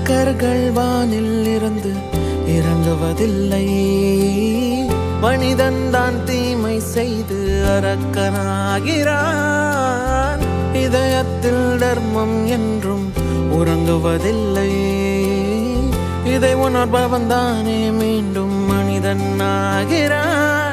கற்கள் வானில் இருந்து இறங்குவதில்லை. மனிதன் தான் தீமை செய்து அரக்கனாகிறான். இதயத்தில் தர்மம் என்றும் உறங்குவதில்லை. இதை உணர்பவன் தானே மீண்டும் மனிதன் ஆகிறான்.